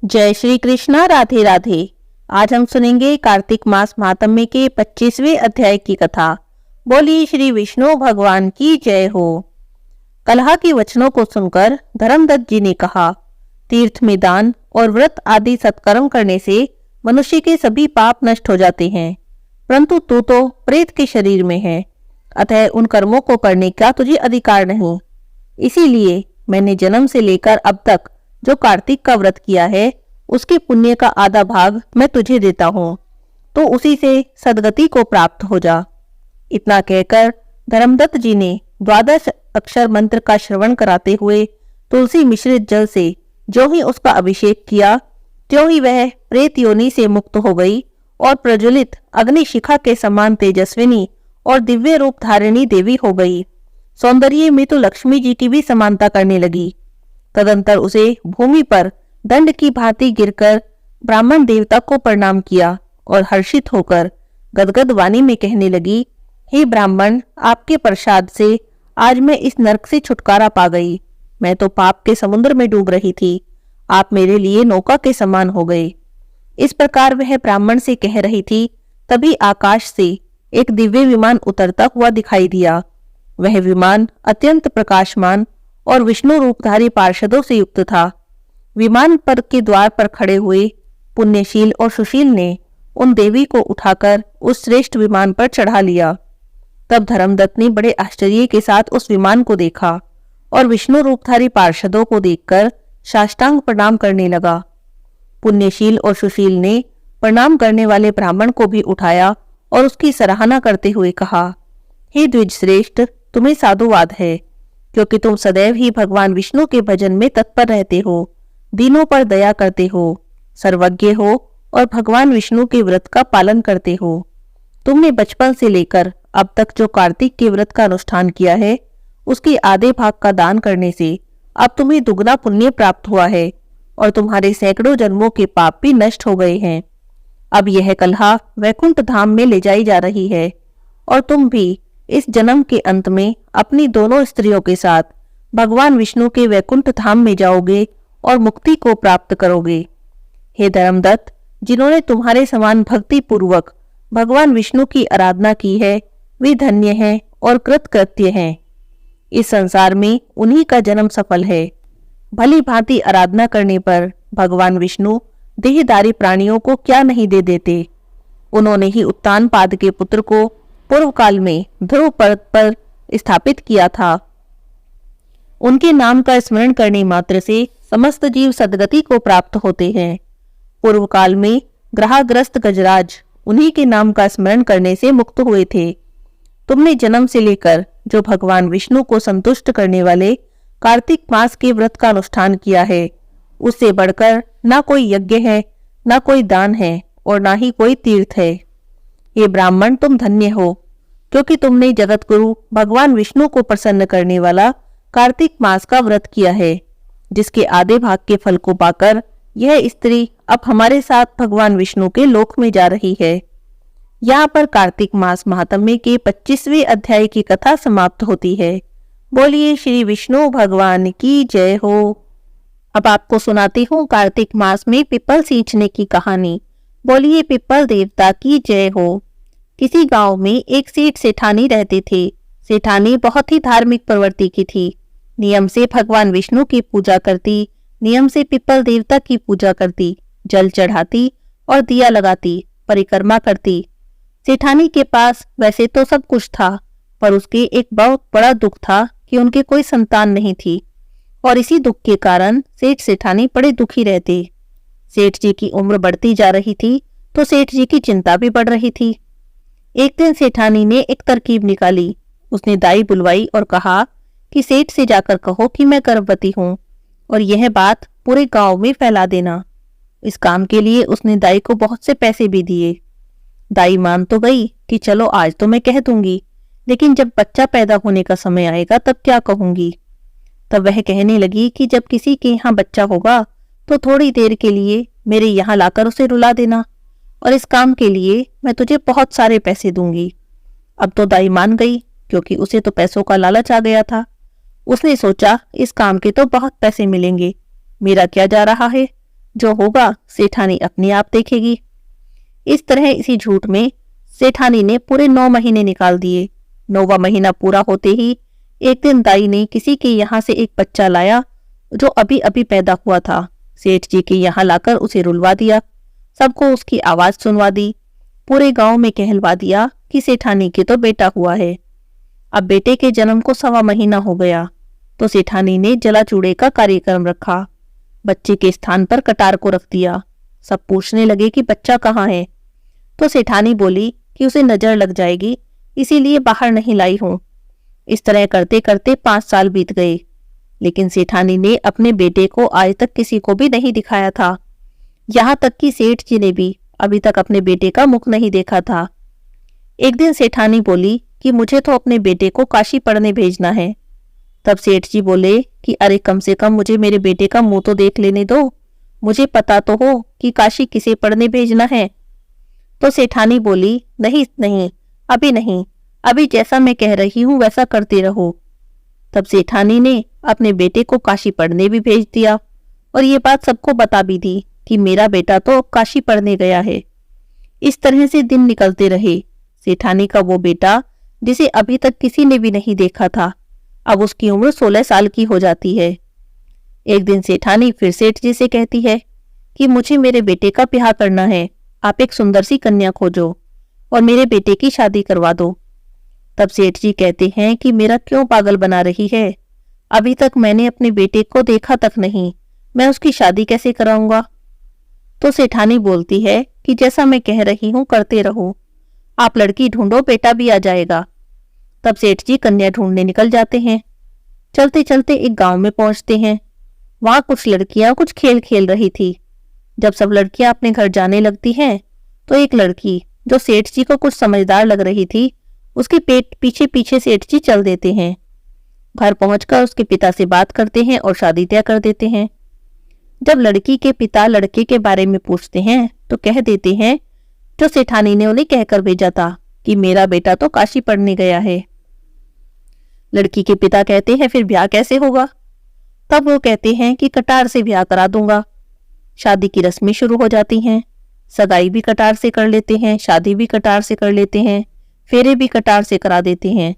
जय श्री कृष्णा। राधे राधे। आज हम सुनेंगे कार्तिक मास महात्म्य के 25वें अध्याय की कथा। बोलिए श्री विष्णु भगवान की जय हो। कलहा के वचनों को सुनकर धर्मदत्त जी ने कहा, तीर्थ में दान और व्रत आदि सत्कर्म करने से मनुष्य के सभी पाप नष्ट हो जाते हैं, परंतु तू तो प्रेत के शरीर में है, अतः उन कर्मों को करने का तुझे अधिकार नहीं। इसीलिए मैंने जन्म से लेकर अब तक जो कार्तिक का व्रत किया है, उसके पुण्य का आधा भाग मैं तुझे देता हूँ, तो उसी से सदगति को प्राप्त हो जा। इतना कहकर धर्मदत्त जी ने 12 अक्षर मंत्र का श्रवण कराते हुए तुलसी मिश्रित जल से जो ही उसका अभिषेक किया, त्यों ही वह प्रेत योनि से मुक्त हो गई और प्रज्वलित अग्नि शिखा के समान तेजस्विनी और दिव्य रूप धारिणी देवी हो गई। सौंदर्य में तो लक्ष्मी जी की भी समानता करने लगी। तदंतर उसे भूमि पर दंड की भांति गिरकर ब्राह्मण देवता को प्रणाम किया और हर्षित होकर गदगद वाणी में कहने लगी, हे ब्राह्मण, आपके प्रसाद से आज मैं इस नरक से छुटकारा पा गई। मैं तो पाप के समुद्र में डूब रही थी, आप मेरे लिए नौका के समान हो गए। इस प्रकार वह ब्राह्मण से कह रही थी, तभी आकाश से एक दिव्य विमान उतरता हुआ दिखाई दिया। वह विमान अत्यंत प्रकाशमान और विष्णु रूपधारी पार्षदों से युक्त था। विमान पर के द्वार पर खड़े हुए पुण्यशील और सुशील ने उन देवी को उठाकर उस श्रेष्ठ विमान पर चढ़ा लिया। तब धर्मदत्त ने बड़े आश्चर्य के साथ उस विमान को देखा और विष्णु रूपधारी पार्षदों को देखकर साष्टांग प्रणाम करने लगा। पुण्यशील और सुशील ने प्रणाम करने वाले ब्राह्मण को भी उठाया और उसकी सराहना करते हुए कहा, हे द्विज श्रेष्ठ, तुम्हें साधुवाद है, क्योंकि तुम सदैव ही भगवान विष्णु के भजन में तत्पर रहते हो, दीनों पर दया करते हो, सर्वज्ञ हो और भगवान विष्णु के व्रत का पालन करते हो। तुमने बचपन से लेकर अब तक जो कार्तिक के व्रत का अनुष्ठान किया है, उसके आधे भाग का दान करने से अब तुम्हें दुगना पुण्य प्राप्त हुआ है और तुम्हारे सैकड़ों जन्मों के पाप भी नष्ट हो गए हैं। अब यह कलहा वैकुंठ धाम में ले जाई जा रही है और तुम भी इस जन्म के अंत में अपनी दोनों स्त्रियों के साथ भगवान विष्णु के वैकुंठ धाम में जाओगे और मुक्ति को प्राप्त करोगे। हे धर्मदत्त, जिन्होंने तुम्हारे समान भक्ति पूर्वक भगवान विष्णु की आराधना की है, वे धन्य हैं और कृतकृत्य हैं। इस संसार में उन्हीं का जन्म सफल है। भली भांति आराधना करने पर भगवान विष्णु देहधारी प्राणियों को क्या नहीं दे देते। उन्होंने ही उत्तानपाद के पुत्र को पूर्व काल में ध्रुव पर्वत पर स्थापित किया था। उनके नाम का स्मरण करने मात्र से समस्त जीव सदगति को प्राप्त होते हैं। पूर्व काल में ग्रहाग्रस्त गजराज उन्हीं के नाम का स्मरण करने से मुक्त हुए थे। तुमने जन्म से लेकर जो भगवान विष्णु को संतुष्ट करने वाले कार्तिक मास के व्रत का अनुष्ठान किया है, उससे बढ़कर ना कोई यज्ञ है, ना कोई दान है और ना ही कोई तीर्थ है। ये ब्राह्मण, तुम धन्य हो, क्योंकि तुमने जगत गुरु भगवान विष्णु को प्रसन्न करने वाला कार्तिक मास का व्रत किया है, जिसके आधे भाग के फल को पाकर यह स्त्री अब हमारे साथ भगवान विष्णु के लोक में जा रही है। यहाँ पर कार्तिक मास महात्म्य के 25वें अध्याय की कथा समाप्त होती है। बोलिए श्री विष्णु भगवान की जय हो। अब आपको सुनाती हूँ कार्तिक मास में पिपल सींचने की कहानी। बोलिए पिपल देवता की जय हो। किसी गांव में एक सेठ सेठानी रहते थे। सेठानी बहुत ही धार्मिक प्रवृत्ति की थी। नियम से भगवान विष्णु की पूजा करती, नियम से पिपल देवता की पूजा करती, जल चढ़ाती और दिया लगाती, परिक्रमा करती। सेठानी के पास वैसे तो सब कुछ था, पर उसके एक बहुत बड़ा दुख था कि उनके कोई संतान नहीं थी और इसी दुख के कारण सेठ सेठानी बड़े दुखी रहते। सेठ जी की उम्र बढ़ती जा रही थी तो सेठ जी की चिंता भी बढ़ रही थी। एक दिन सेठानी ने एक तरकीब निकाली। उसने दाई बुलवाई और कहा कि सेठ से जाकर कहो कि मैं गर्भवती हूँ और यह बात पूरे गांव में फैला देना। इस काम के लिए उसने दाई को बहुत से पैसे भी दिए। दाई मान तो गई कि चलो आज तो मैं कह दूंगी, लेकिन जब बच्चा पैदा होने का समय आएगा तब क्या कहूंगी। तब वह कहने लगी कि जब किसी के यहाँ बच्चा होगा तो थोड़ी देर के लिए मेरे यहाँ लाकर उसे रुला देना और इस काम के लिए मैं तुझे बहुत सारे पैसे दूंगी। अब तो दाई मान गई, क्योंकि उसे तो पैसों का लालच आ गया था। उसने सोचा इस काम के तो बहुत पैसे मिलेंगे, मेरा क्या जा रहा है, जो होगा सेठानी अपने आप देखेगी। इस तरह इसी झूठ में सेठानी ने पूरे 9 महीने निकाल दिए। 9वां महीना पूरा होते ही एक दिन दाई ने किसी के यहाँ से एक बच्चा लाया जो अभी अभी पैदा हुआ था। सेठ जी के यहाँ लाकर उसे रुलवा दिया, सबको उसकी आवाज सुनवा दी, पूरे गांव में कहलवा दिया कि सेठानी के तो बेटा हुआ है। अब बेटे के जन्म को 1.25 महीना हो गया तो सेठानी ने जला चूड़े का कार्यक्रम रखा। बच्चे के स्थान पर कटार को रख दिया। सब पूछने लगे कि बच्चा कहाँ है, तो सेठानी बोली कि उसे नजर लग जाएगी, इसीलिए बाहर नहीं लाई हूं। इस तरह करते करते 5 साल बीत गए, लेकिन सेठानी ने अपने बेटे को आज तक किसी को भी नहीं दिखाया था। यहाँ तक कि सेठ जी ने भी अभी तक अपने बेटे का मुख नहीं देखा था। एक दिन सेठानी बोली कि मुझे तो अपने बेटे को काशी पढ़ने भेजना है। तब सेठ जी बोले कि अरे कम से कम मुझे मेरे बेटे का मुंह तो देख लेने दो, मुझे पता तो हो कि काशी किसे पढ़ने भेजना है। तो सेठानी बोली नहीं नहीं, अभी नहीं, अभी जैसा मैं कह रही हूं वैसा करते रहो। तब सेठानी ने अपने बेटे को काशी पढ़ने भी भेज दिया और ये बात सबको बता भी दी कि मेरा बेटा तो काशी पढ़ने गया है। इस तरह से दिन निकलते रहे। सेठानी का वो बेटा जिसे अभी तक किसी ने भी नहीं देखा था, अब उसकी उम्र 16 साल की हो जाती है। एक दिन सेठानी फिर सेठ जी से कहती है कि मुझे मेरे बेटे का ब्याह करना है, आप एक सुंदर सी कन्या खोजो और मेरे बेटे की शादी करवा दो। तब सेठ जी कहते हैं कि मेरा क्यों पागल बना रही है, अभी तक मैंने अपने बेटे को देखा तक नहीं, मैं उसकी शादी कैसे कराऊंगा। तो सेठानी बोलती है कि जैसा मैं कह रही हूं करते रहो, आप लड़की ढूंढो, बेटा भी आ जाएगा। तब सेठ जी कन्या ढूंढने निकल जाते हैं। चलते चलते एक गांव में पहुंचते हैं। वहां कुछ लड़कियां कुछ खेल खेल रही थी। जब सब लड़कियां अपने घर जाने लगती हैं तो एक लड़की जो सेठ जी को कुछ समझदार लग रही थी, उसके पेट पीछे पीछे सेठ जी चल देते हैं। घर पहुंचकर उसके पिता से बात करते हैं और शादी तय कर देते हैं। जब लड़की के पिता लड़के के बारे में पूछते हैं तो कह देते हैं जो सेठानी ने उन्हें कहकर भेजा था कि मेरा बेटा तो काशी पढ़ने गया है। लड़की के पिता कहते हैं फिर ब्याह कैसे होगा। तब वो कहते हैं कि कटार से ब्याह करा दूंगा। शादी की रस्में शुरू हो जाती हैं। सगाई भी कटार से कर लेते हैं, शादी भी कटार से कर लेते हैं, फेरे भी कटार से करा देते हैं।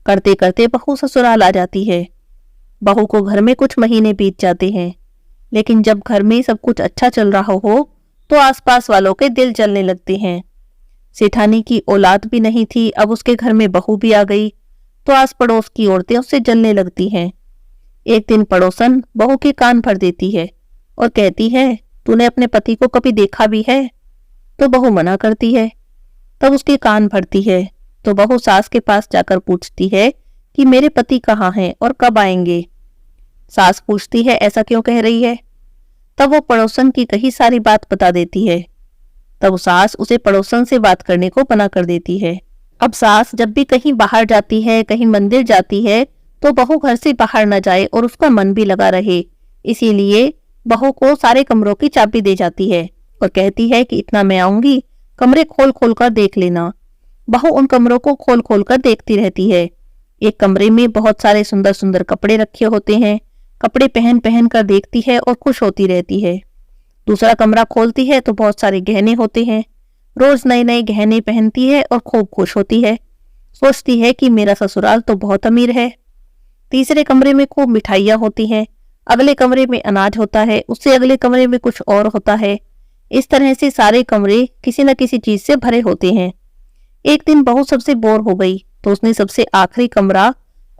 करते करते बहू ससुराल आ जाती है। बहू को घर में कुछ महीने बीत जाते हैं, लेकिन जब घर में सब कुछ अच्छा चल रहा हो तो आसपास वालों के दिल जलने लगते हैं। सेठानी की औलाद भी नहीं थी, अब उसके घर में बहू भी आ गई तो आस पड़ोस की औरतें उससे जलने लगती हैं। एक दिन पड़ोसन बहू के कान भर देती है और कहती है तूने अपने पति को कभी देखा भी है। तो बहू मना करती है। तब उसके कान भरती है तो बहू सास के पास जाकर पूछती है कि मेरे पति कहाँ हैं और कब आएंगे। सास पूछती है ऐसा क्यों कह रही है। तब वो पड़ोसन की कही सारी बात बता देती है। तब सास उसे पड़ोसन से बात करने को मना कर देती है। अब सास जब भी कहीं बाहर जाती है, कहीं मंदिर जाती है, तो बहू घर से बाहर न जाए और उसका मन भी लगा रहे, इसीलिए बहू को सारे कमरों की चाबी दे जाती है और कहती है कि इतना मैं आऊंगी, कमरे खोल खोल कर देख लेना। बहू उन कमरों को खोल खोल कर देखती रहती है। एक कमरे में बहुत सारे सुंदर सुंदर कपड़े रखे होते हैं, कपड़े पहन पहन कर देखती है और खुश होती रहती है। दूसरा कमरा खोलती है तो बहुत सारे गहने होते हैं, रोज नए नए गहने पहनती है और खूब खुश होती है, सोचती है कि मेरा ससुराल तो बहुत अमीर है। तीसरे कमरे में खूब मिठाइयाँ होती हैं, अगले कमरे में अनाज होता है, उससे अगले कमरे में कुछ और होता है। इस तरह से सारे कमरे किसी न किसी चीज से भरे होते हैं। एक दिन बहू सबसे बोर हो गई तो उसने सबसे आखिरी कमरा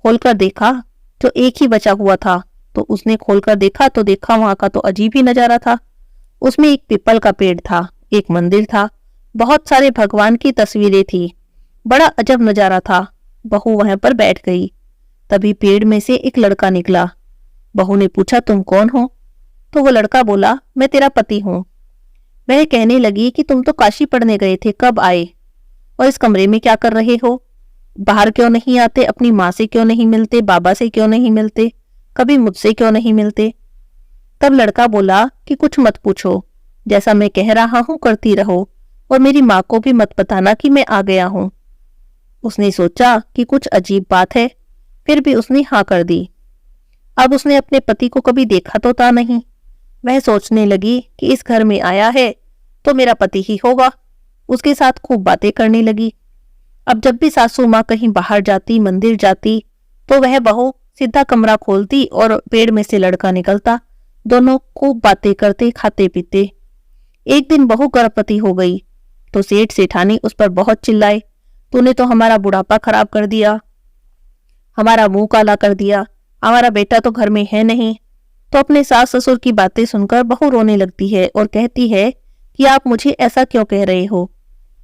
खोलकर देखा जो एक ही बचा हुआ था। तो उसने खोलकर देखा तो देखा वहां का तो अजीब ही नजारा था। उसमें एक पीपल का पेड़ था, एक मंदिर था, बहुत सारे भगवान की तस्वीरें थी, बड़ा अजब नजारा था। बहू वहां पर बैठ गई। तभी पेड़ में से एक लड़का निकला। बहू ने पूछा तुम कौन हो। तो वो लड़का बोला मैं तेरा पति हूँ। वह कहने लगी कि तुम तो काशी पढ़ने गए थे, कब आए और इस कमरे में क्या कर रहे हो, बाहर क्यों नहीं आते, अपनी माँ से क्यों नहीं मिलते, बाबा से क्यों नहीं मिलते, कभी मुझसे क्यों नहीं मिलते। तब लड़का बोला कि कुछ मत पूछो, जैसा मैं कह रहा हूं करती रहो और मेरी माँ को भी मत बताना कि मैं आ गया हूं। उसने सोचा कि कुछ अजीब बात है, फिर भी उसने हाँ कर दी। अब उसने अपने पति को कभी देखा तो था नहीं, वह सोचने लगी कि इस घर में आया है तो मेरा पति ही होगा। उसके साथ खूब बातें करने लगी। अब जब भी सासू माँ कहीं बाहर जाती, मंदिर जाती, तो वह बहू सीधा कमरा खोलती और पेड़ में से लड़का निकलता। दोनों खूब बातें करते, खाते पीते। एक दिन बहू गर्भवती हो गई तो सेठ सेठानी उस पर बहुत चिल्लाए, तूने तो हमारा बुढ़ापा खराब कर दिया, हमारा मुंह काला कर दिया, हमारा बेटा तो घर में है नहीं। तो अपने सास ससुर की बातें सुनकर बहू रोने लगती है और कहती है कि आप मुझे ऐसा क्यों कह रहे हो।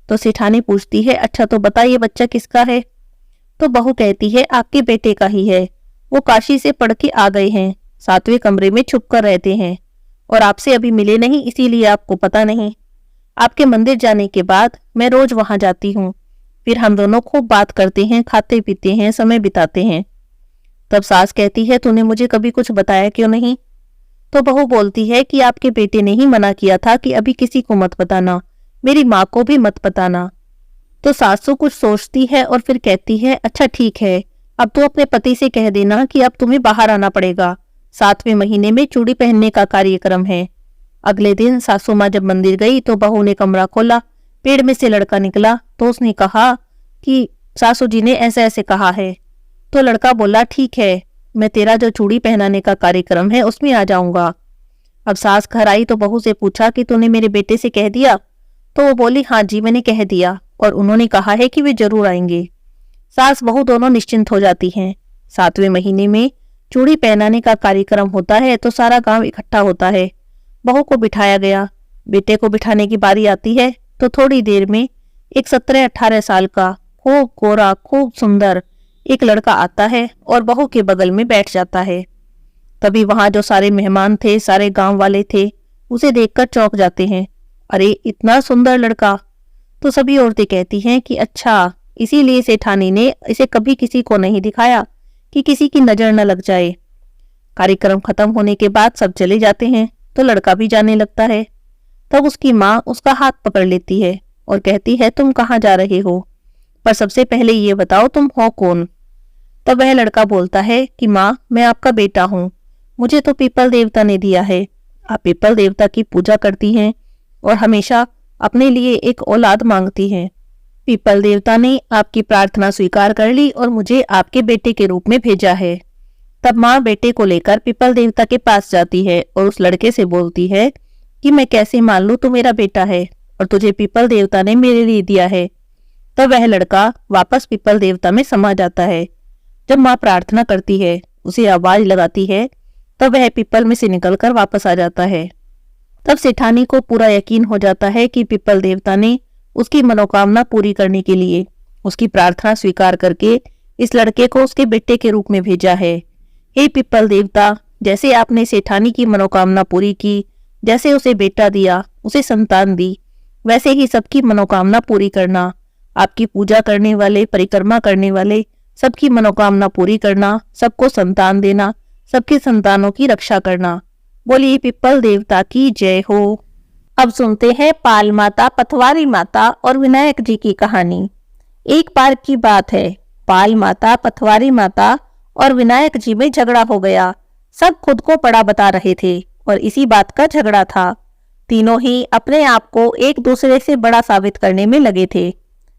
तो सेठानी पूछती है, अच्छा तो बताइए बच्चा किसका है। तो बहू कहती है, आपके बेटे का ही है, वो काशी से पढ़ के आ गए हैं, 7वें कमरे में छुप कर रहते हैं और आपसे अभी मिले नहीं, इसीलिए आपको पता नहीं। आपके मंदिर जाने के बाद मैं रोज वहां जाती हूँ, फिर हम दोनों खूब बात करते हैं, खाते पीते हैं, समय बिताते हैं। तब सास कहती है, तूने मुझे कभी कुछ बताया क्यों नहीं। तो बहू बोलती है कि आपके बेटे ने ही मना किया था कि अभी किसी को मत बताना, मेरी माँ को भी मत बताना। तो सासू कुछ सोचती है और फिर कहती है, अच्छा ठीक है, अब तो अपने पति से कह देना कि अब तुम्हें बाहर आना पड़ेगा, 7वें महीने में चूड़ी पहनने का कार्यक्रम है। अगले दिन सासू माँ जब मंदिर गई तो बहू ने कमरा खोला, पेड़ में से लड़का निकला। तो उसने कहा कि सासू जी ने ऐसे ऐसे कहा है। तो लड़का बोला, ठीक है, मैं तेरा जो चूड़ी पहनाने का कार्यक्रम है उसमें आ जाऊंगा। अब सास घर आई तो बहू से पूछा कि तूने मेरे बेटे से कह दिया। तो वो बोली, हाँ जी मैंने कह दिया और उन्होंने कहा है कि वे जरूर आएंगे। सास बहू दोनों निश्चिंत हो जाती हैं। 7वें महीने में चूड़ी पहनाने का कार्यक्रम होता है तो सारा गांव इकट्ठा होता है। बहू को बिठाया गया, बेटे को बिठाने की बारी आती है तो थोड़ी देर में एक 17-18 साल का खूब गोरा, खूब सुंदर एक लड़का आता है और बहू के बगल में बैठ जाता है। तभी वहां जो सारे मेहमान थे, सारे गांव वाले थे, उसे देखकर चौंक जाते हैं, अरे इतना सुंदर लड़का। तो सभी औरतें कहती हैं कि अच्छा, इसीलिए सेठानी ने इसे कभी किसी को नहीं दिखाया कि किसी की नजर न लग जाए। कार्यक्रम खत्म होने के बाद सब चले जाते हैं तो लड़का भी जाने लगता है। तब उसकी माँ उसका हाथ पकड़ लेती है और कहती है, तुम कहाँ जा रहे हो, पर सबसे पहले ये बताओ तुम हो कौन। तब वह लड़का बोलता है कि माँ मैं आपका बेटा हूँ, मुझे तो पीपल देवता ने दिया है। आप पीपल देवता की पूजा करती हैं और हमेशा अपने लिए एक औलाद मांगती हैं। पीपल देवता ने आपकी प्रार्थना स्वीकार कर ली और मुझे आपके बेटे के रूप में भेजा है। तब माँ बेटे को लेकर पीपल देवता के पास जाती है और उस लड़के से बोलती है कि मैं कैसे मान लूं तू मेरा बेटा है और तुझे पीपल देवता ने मेरे लिए दिया है। तब वह लड़का वापस पीपल देवता में समा जाता है। जब माँ प्रार्थना करती है, उसे आवाज लगाती है, तब वह पीपल में से निकलकर वापस आ जाता है। तब सेठानी को पूरा यकीन हो जाता है कि पीपल देवता ने उसकी मनोकामना पूरी करने के लिए उसकी प्रार्थना स्वीकार करके इस लड़के को उसके बेटे के रूप में भेजा है। हे पीपल देवता, जैसे आपने सेठानी की मनोकामना पूरी की, जैसे उसे बेटा दिया, उसे संतान दी, वैसे ही सबकी मनोकामना पूरी करना। आपकी पूजा करने वाले, परिक्रमा करने वाले सबकी मनोकामना पूरी करना, सबको संतान देना, सबकी संतानों की रक्षा करना। बोलिए पीपल देवता की जय हो। अब सुनते हैं पाल माता, पथवारी माता और विनायक जी की कहानी। एक बार की बात है, पाल माता, पथवारी माता और विनायक जी में झगड़ा हो गया। सब खुद को बड़ा बता रहे थे और इसी बात का झगड़ा था। तीनों ही अपने आप को एक दूसरे से बड़ा साबित करने में लगे थे।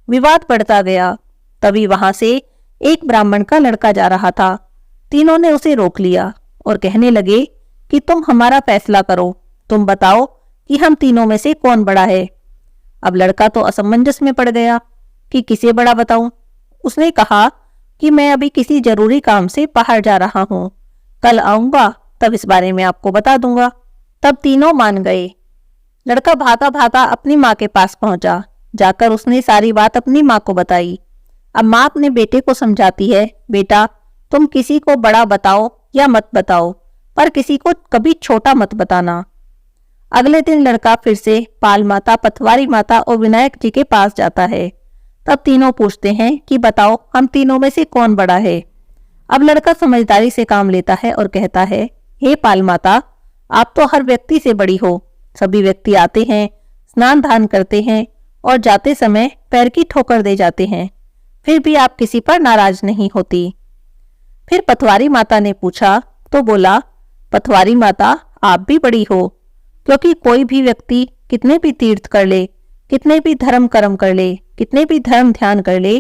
विवाद बढ़ता गया। तभी वहां से एक ब्राह्मण का लड़का जा रहा था। तीनों ने उसे रोक लिया और कहने लगे कि तुम हमारा फैसला करो, तुम बताओ कि हम तीनों में से कौन बड़ा है। अब लड़का तो असमंजस में पड़ गया कि किसे बड़ा बताऊं। उसने कहा कि मैं अभी किसी जरूरी काम से बाहर जा रहा हूं, कल आऊंगा तब इस बारे में आपको बता दूंगा। तब तीनों मान गए। लड़का भागा भागा अपनी माँ के पास पहुंचा। जाकर उसने सारी बात अपनी माँ को बताई। अब माँ अपने बेटे को समझाती है, बेटा तुम किसी को बड़ा बताओ या मत बताओ, पर किसी को कभी छोटा मत बताना। अगले दिन लड़का फिर से पाल माता, पथवारी माता और विनायक जी के पास जाता है। तब तीनों पूछते हैं कि बताओ हम तीनों में से कौन बड़ा है। अब लड़का समझदारी से काम लेता है और कहता है, हे पाल माता, आप तो हर व्यक्ति से बड़ी हो। सभी व्यक्ति आते हैं, स्नान दान करते हैं और जाते समय पैर की ठोकर दे जाते हैं, फिर भी आप किसी पर नाराज नहीं होती। फिर पथवारी माता ने पूछा तो बोला, पथवारी माता आप भी बड़ी हो, क्योंकि कोई भी व्यक्ति कितने भी तीर्थ कर ले, कितने भी धर्म कर्म कर ले, कितने भी धर्म ध्यान कर ले,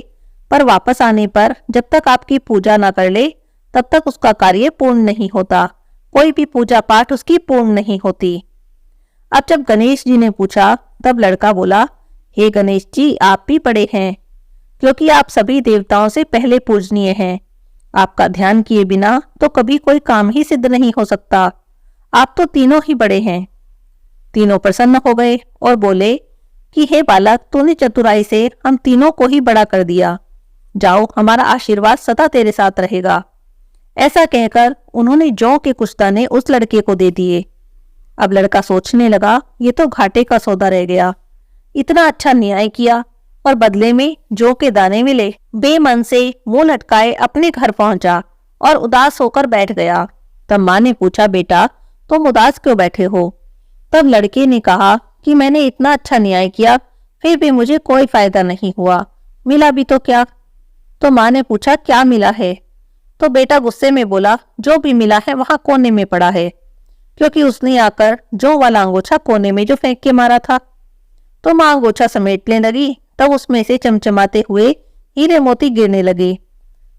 पर वापस आने पर जब तक आपकी पूजा ना कर ले तब तक उसका कार्य पूर्ण नहीं होता। कोई भी पूजा पाठ उसकी पूर्ण नहीं होती। अब जब गणेश जी ने पूछा तब लड़का बोला, हे गणेश जी, आप भी बड़े हैं, क्योंकि आप सभी देवताओं से पहले पूजनीय हैं। आपका ध्यान किए बिना तो कभी कोई काम ही सिद्ध नहीं हो सकता। आप तो तीनों ही बड़े हैं। तीनों प्रसन्न हो गए और बोले कि हे बालक, तूने चतुराई से हम तीनों को ही बड़ा कर दिया। जाओ, हमारा आशीर्वाद सदा तेरे साथ रहेगा। ऐसा कहकर उन्होंने जौ के कुछ दाने उस लड़के को दे दिए। अब लड़का सोचने लगा, ये तो घाटे का सौदा रह गया। इतना अच्छा न्याय किया और बदले में जौ के दाने मिले। बेमन से मुंह लटकाए अपने घर पहुंचा और उदास होकर बैठ गया। तब माँ ने पूछा, बेटा तुम उदास क्यों बैठे हो? तब लड़के ने कहा कि मैंने इतना अच्छा न्याय किया, फिर भी मुझे कोई फायदा नहीं हुआ, मिला भी तो क्या? तो माँ ने पूछा, क्या मिला है? तो बेटा गुस्से में बोला, जो भी मिला है वहां कोने में पड़ा है, क्योंकि उसने आकर जौ वाला अंगोछा कोने में जो फेंक के मारा था। तो माँ अंगोछा समेटने लगी, तब उसमें से चमचमाते हुए हीरे मोती गिरने लगे।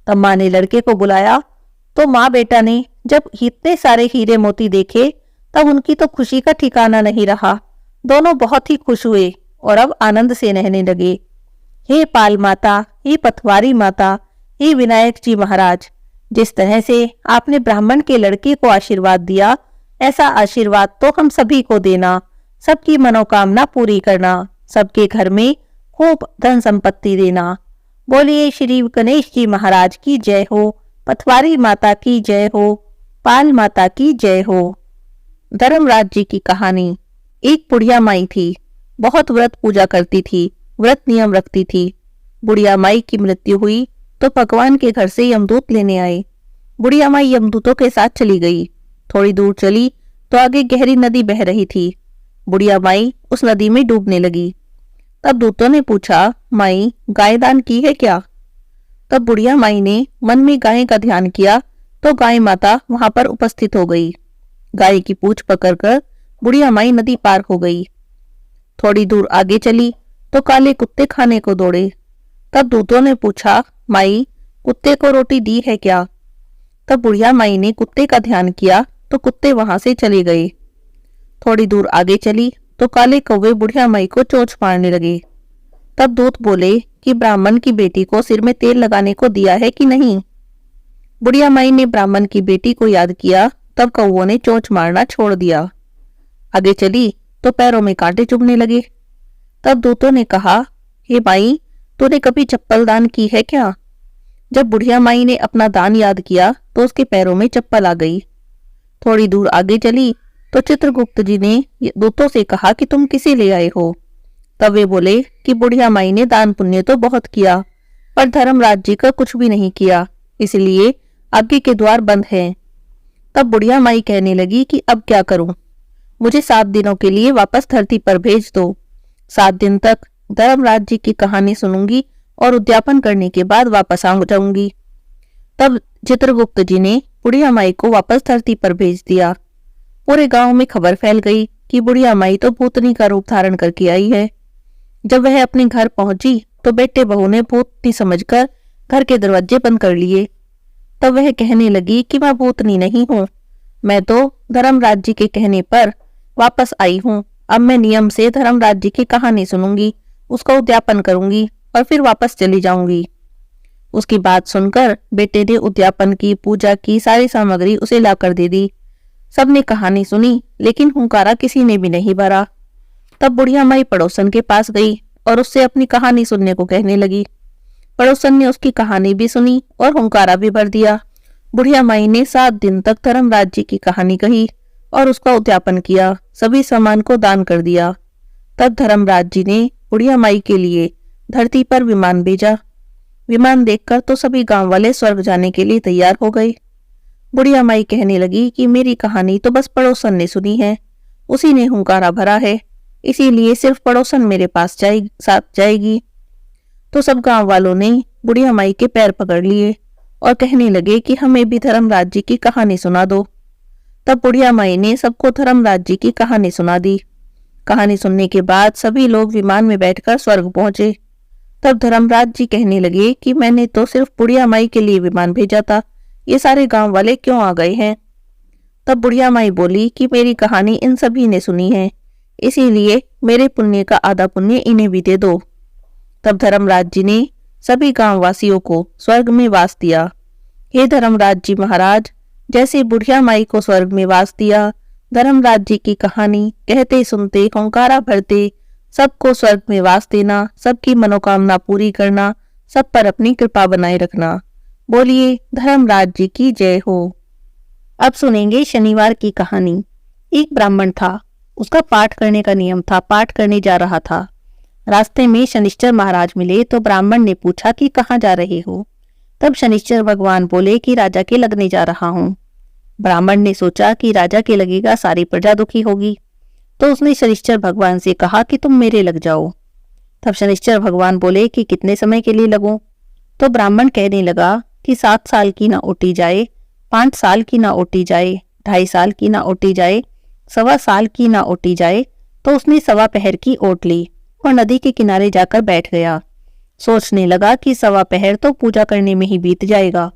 तब माँ ने लड़के को बुलाया, तो माँ बेटा ने जब इतने सारे हीरे मोती देखे तब उनकी तो खुशी का ठिकाना नहीं रहा। दोनों बहुत ही खुश हुए और अब आनंद से रहने लगे। हे पाल माता, हे पथवारी माता, हे विनायक जी महाराज, जिस तरह से आपने ब्राह्मण के लड़के को आशीर्वाद दिया, ऐसा आशीर्वाद तो हम सभी को देना, सबकी मनोकामना पूरी करना, सबके घर में खूब धन संपत्ति देना। बोलिए श्री गणेश जी महाराज की जय हो, पथवारी माता की जय हो, पाल माता की जय हो। धर्मराज जी की कहानी। एक बुढ़िया माई थी, बहुत व्रत पूजा करती थी, व्रत नियम रखती थी। बुढ़िया माई की मृत्यु हुई तो भगवान के घर से यमदूत लेने आए। बुढ़िया माई यमदूतों के साथ चली गई। थोड़ी दूर चली तो आगे गहरी नदी बह रही थी। बुढ़िया माई उस नदी में डूबने लगी। तब दूतों ने पूछा, माई गाय दान की है क्या? तब बुढ़िया माई ने मन में गाय का ध्यान किया तो गाय माता वहां पर उपस्थित हो गई। गाय की पूंछ पकड़कर बुढ़िया माई नदी पार हो गई। थोड़ी दूर आगे चली तो काले कुत्ते खाने को दौड़े। तब दूतों ने पूछा, माई कुत्ते को रोटी दी है क्या? तब बुढ़िया माई ने कुत्ते का ध्यान किया तो कुत्ते वहां से चले गए। थोड़ी दूर आगे चली तो काले कौवे बुढ़िया माई को चोंच मारने लगे। तब दूत बोले कि ब्राह्मण की बेटी को सिर में तेल लगाने को दिया है कि नहीं? बुढ़िया माई ने ब्राह्मण की बेटी को याद किया, तब कौवों ने चोंच मारना छोड़ दिया। आगे चली तो पैरों में कांटे चुभने लगे। तब दूतों ने कहा, हे माई तूने कभी चप्पल दान की है क्या? जब बुढ़िया माई ने अपना दान याद किया तो उसके पैरों में चप्पल आ गई। थोड़ी दूर आगे चली तो चित्रगुप्त जी ने दूतों से कहा कि तुम किसे ले आए हो? तब वे बोले कि बुढ़िया माई ने दान पुण्य तो बहुत किया, पर धर्मराज जी का कुछ भी नहीं किया, इसलिए आगे के द्वार बंद हैं। तब बुढ़िया माई कहने लगी कि अब क्या करूं? मुझे 7 दिनों के लिए वापस धरती पर भेज दो। 7 दिन तक धर्मराज जी की कहानी सुनूंगी और उद्यापन करने के बाद वापस आ जाऊंगी। तब चित्रगुप्त जी ने बुढ़िया माई को वापस धरती पर भेज दिया। पूरे गांव में खबर फैल गई कि बुढ़िया माई तो भूतनी का रूप धारण करके आई है। जब वह अपने घर पहुंची तो बेटे बहू ने भूतनी समझकर घर के दरवाजे बंद कर लिए। तब वह कहने लगी कि मैं भूतनी नहीं हूँ, मैं तो धर्मराज जी के कहने पर वापस आई हूँ। अब मैं नियम से धर्मराज जी की कहानी सुनूंगी, उसका उद्यापन करूंगी और फिर वापस चली जाऊंगी। उसकी बात सुनकर बेटे ने उद्यापन की, पूजा की सारी सामग्री उसे लाकर दे दी। सबने कहानी सुनी लेकिन हुंकारा किसी ने भी नहीं भरा। तब बुढ़िया माई पड़ोसन के पास गई और उससे अपनी कहानी सुनने को कहने लगी। पड़ोसन ने उसकी कहानी भी सुनी और हुंकारा भी भर दिया। बुढ़िया माई ने 7 दिन तक धर्मराज जी की कहानी कही और उसका उद्यापन किया, सभी सामान को दान कर दिया। तब धर्मराज जी ने बुढ़िया माई के लिए धरती पर विमान भेजा। विमान देखकर तो सभी गांव वाले स्वर्ग जाने के लिए तैयार हो गए। बुढ़िया माई कहने लगी कि मेरी कहानी तो बस पड़ोसन ने सुनी है, उसी ने हुंकारा भरा है, इसीलिए सिर्फ पड़ोसन मेरे पास साथ जाएगी। तो सब गांव वालों ने बुढ़िया माई के पैर पकड़ लिए और कहने लगे कि हमें भी धर्मराज जी की कहानी सुना दो। तब बुढ़िया माई ने सबको धर्मराज जी की कहानी सुना दी। कहानी सुनने के बाद सभी लोग विमान में बैठकर स्वर्ग पहुंचे। तब धर्मराज जी कहने लगे कि मैंने तो सिर्फ बुढ़िया माई के लिए विमान भेजा था, ये सारे गांव वाले क्यों आ गए हैं? तब बुढ़िया माई बोली कि मेरी कहानी इन सभी ने सुनी है, इसीलिए मेरे पुण्य का आधा पुण्य इन्हें भी दे दो। तब धर्मराज जी ने सभी गांव वासियों को स्वर्ग में वास दिया। हे धर्मराज जी महाराज, जैसे बुढ़िया माई को स्वर्ग में वास दिया, धर्मराज जी की कहानी कहते सुनते हुंकारा भरते सबको स्वर्ग में वास देना, सबकी मनोकामना पूरी करना, सब पर अपनी कृपा बनाए रखना। बोलिए धर्मराज जी की जय हो। अब सुनेंगे शनिवार की कहानी। एक ब्राह्मण था, उसका पाठ करने का नियम था। पाठ करने जा रहा था। रास्ते में शनिश्चर महाराज मिले तो ब्राह्मण ने पूछा कि कहाँ जा रहे हो? तब शनिश्चर भगवान बोले कि राजा के लगने जा रहा हूँ। ब्राह्मण ने सोचा कि राजा के लगेगा सारी प्रजा दुखी होगी, तो उसने शनिश्चर भगवान से कहा कि तुम मेरे लग जाओ। तब शनिश्चर भगवान बोले कि कितने समय के लिए लगूं? तो ब्राह्मण कहने लगा कि 7 साल की ना ओटी जाए, 5 साल की ना ओटी जाए, 2.5 साल की ना ओटी जाए, 1.25 साल की ना ओटी जाए। तो उसने 1.25 पहर की ओट ली और नदी के किनारे जाकर बैठ गया। सोचने लगा कि 1.25 पहर तो पूजा करने में ही बीत जाएगा।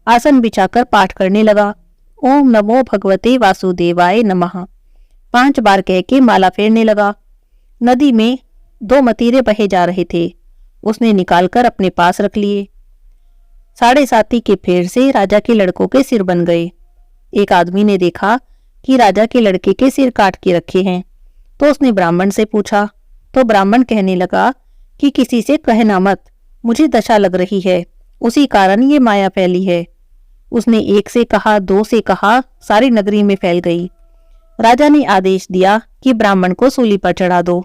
आसन बिछाकर पाठ करने लगा। ओम नमो भगवते वासुदेवाय नमः 5 बार कह के माला फेरने लगा। नदी में 2 मतीरे बहे जा रहे थे, उसने निकालकर अपने पास रख लिए। 7.5 के फेर से राजा के लड़कों के सिर बन गए। एक आदमी ने देखा कि राजा के लड़के के सिर काट के रखे हैं, तो उसने ब्राह्मण से पूछा। तो ब्राह्मण कहने लगा कि किसी से कहना मत, मुझे दशा लग रही है, उसी कारण ये माया फैली है। उसने 1 से कहा, 2 से कहा, सारी नगरी में फैल गई। राजा ने आदेश दिया कि ब्राह्मण को सूली पर चढ़ा दो।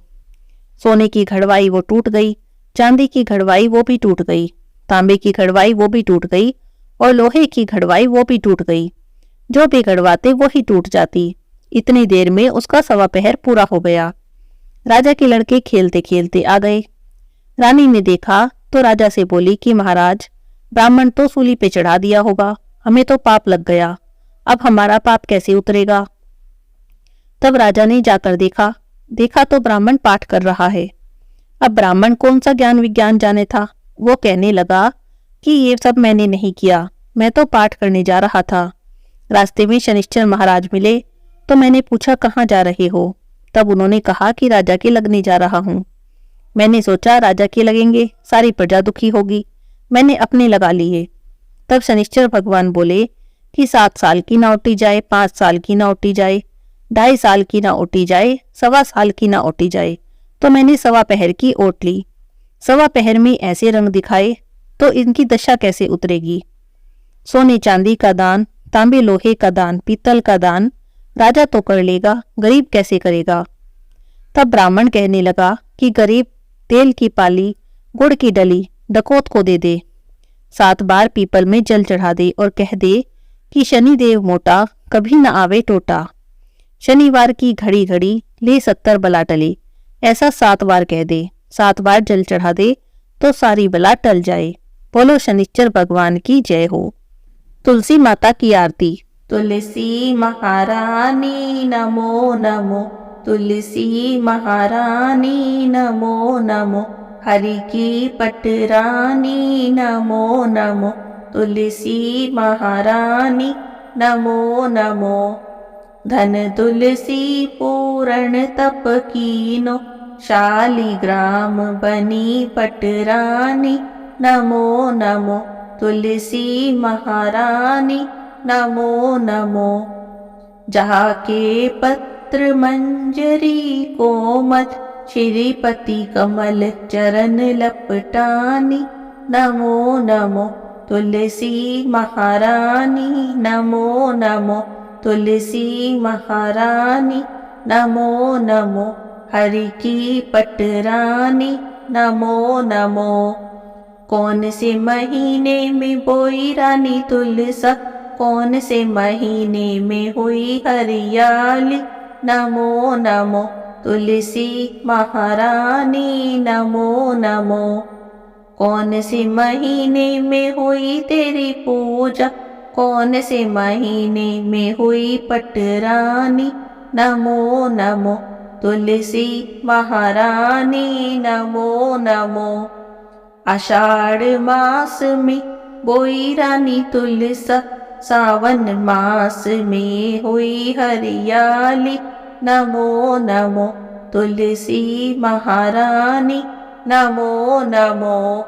सोने की घड़वाई वो टूट गई, चांदी की घड़वाई वो भी टूट गई, तांबे की घड़वाई वो भी टूट गई और लोहे की घड़वाई वो भी टूट गई। जो भी घड़वाते वो ही टूट जाती। इतनी देर में उसका 1.25 पहर पूरा हो गया। राजा के लड़के खेलते खेलते आ गए। रानी ने देखा तो राजा से बोली कि महाराज, ब्राह्मण तो सूली पे चढ़ा दिया होगा, हमें तो पाप लग गया, अब हमारा पाप कैसे उतरेगा? तब राजा ने जाकर देखा तो ब्राह्मण पाठ कर रहा है। अब ब्राह्मण कौन सा ज्ञान विज्ञान जाने था, वो कहने लगा कि ये सब मैंने नहीं किया, मैं तो पाठ करने जा रहा था। रास्ते में शनिश्चर महाराज मिले तो मैंने पूछा कहाँ जा रहे हो? तब उन्होंने कहा कि राजा के लगने जा रहा हूँ। मैंने सोचा राजा के लगेंगे, सारी प्रजा दुखी होगी, मैंने अपने लगा लिए। तब शनिश्चर भगवान बोले कि 7 साल की ना ओटी जाए, 5 साल की ना ओटी जाए, 2.5 साल की ना ओटी जाए, 1.25 साल की ना ओटी जाए। तो मैंने 1.25 पहर की ओट ली। 1.25 पहर में ऐसे रंग दिखाए तो इनकी दशा कैसे उतरेगी? सोने चांदी का दान, तांबे लोहे का दान, पीतल का दान राजा तो कर लेगा, गरीब कैसे करेगा? तब ब्राह्मण कहने लगा कि गरीब तेल की पाली, गुड़ की डली डकोत को दे दे, 7 बार पीपल में जल चढ़ा दे और कह दे कि शनिदेव मोटा कभी न आवे टोटा। शनिवार की घड़ी घड़ी ले 70 बला टले, ऐसा 7 बार कह दे, 7 बार जल चढ़ा दे तो सारी बला टल जाए। बोलो शनिश्चर भगवान की जय हो। तुलसी माता की आरती। तुलसी महारानी नमो नमो, तुलसी महारानी नमो नमो, हरि की पटरानी नमो नमो, तुलसी महारानी नमो नमो। धन तुलसी पूर्ण तप कीनो, शालिग्राम बनी पटरानी नमो नमो, तुलसी महारानी नमो नमो। जहाँ के पत्र मंजरी कोमल, श्रीपति कमल चरण लपटानी नमो नमो, तुलसी महारानी नमो नमो, तुलसी महारानी नमो नमो, हरि की पटरानी नमो नमो। कौन से महीने में बोई रानी तुलसा, कौन से महीने में हुई हरियाली नमो नमो, तुलसी महारानी नमो नमो। कौन से महीने में हुई तेरी पूजा, कौन से महीने में हुई पटरानी, नमो नमो तुलसी महारानी, नमो नमो। आषाढ़ मास में बोई रानी तुलसा, सावन मास में हुई हरियाली, नमो नमो तुलसी महारानी, नमो नमो।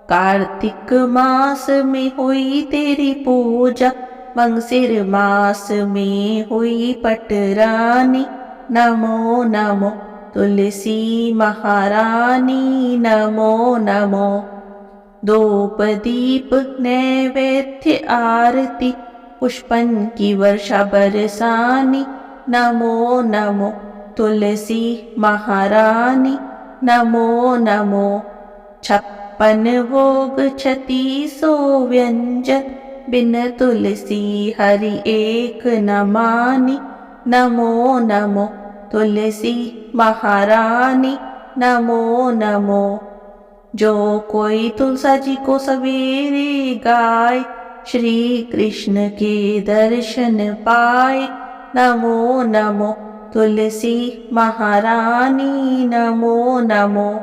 कार्तिक मास में हुई तेरी पूजा, मंगसिर मास में हुई पटरानी, नमो नमो तुलसी महारानी, नमो नमो। धूप दीप नैवेद्य आरती, पुष्पन की वर्षा बरसानी, नमो नमो तुलसी महारानी, नमो नमो। 56 भोग 3600 व्यंजन, बिन तुलसी हरि एक न मानी, नमो नमो तुलसी महारानी, नमो नमो। जो कोई तुलसा जी को सवेरे गाए, श्री कृष्ण के दर्शन पाए, नमो नमो तुलसी महारानी, नमो नमो।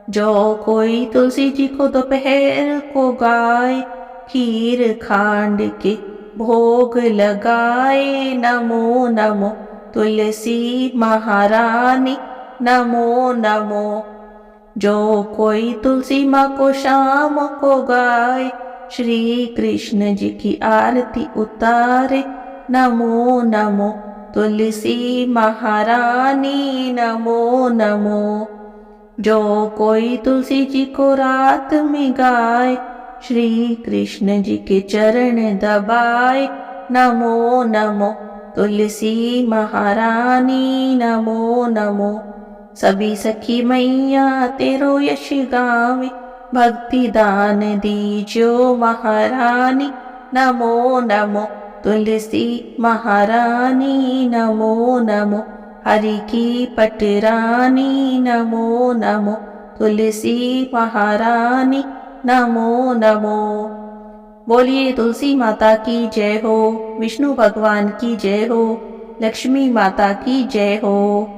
जो कोई तुलसी जी को दोपहर को गाए, खीर खांड के भोग लगाए, नमो नमो तुलसी महारानी, नमो नमो। जो कोई तुलसी माँ को शाम को गाए, श्री कृष्ण जी की आरती उतारे, नमो नमो तुलसी महारानी, नमो नमो। जो कोई तुलसी जी को रात में गाए, श्री कृष्ण जी के चरण दबाए, नमो नमो तुलसी महारानी, नमो नमो। सभी सखी मैया तेरो यश गावे, भक्ति दान दीजो महारानी, नमो नमो तुलसी महारानी, नमो नमो। हरि की पटरानी, नमो नमो तुलसी महारानी, नमो नमो। बोलिए तुलसी माता की जय हो, विष्णु भगवान की जय हो, लक्ष्मी माता की जय हो।